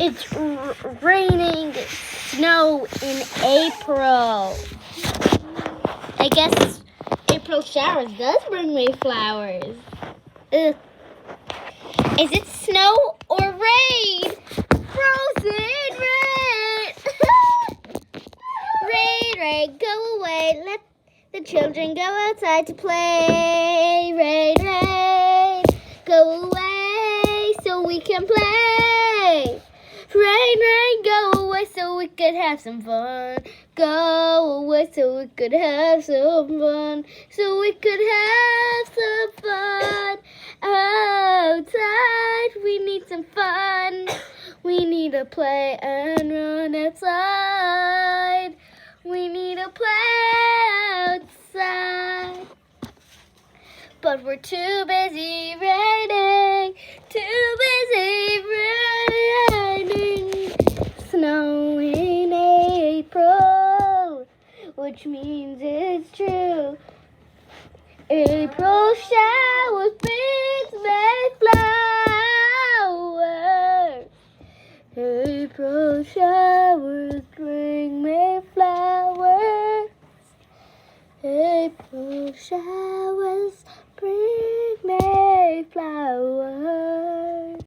It's raining snow in April. I guess April showers does bring me flowers. Ugh. Is it snow or rain? Frozen rain! Rain, rain, go away. Let the children go outside to play. Rain, rain, go away so we can play. Rain, rain, go away so we could have some fun. Go away so we could have some fun. So we could have some fun. Outside, we need some fun. We need to play and run outside. We need to play outside. But we're too busy raining. Too busy raining. Snow in April, which means it's true. April showers brings May flowers. April showers bring May flowers. April showers bring May flowers.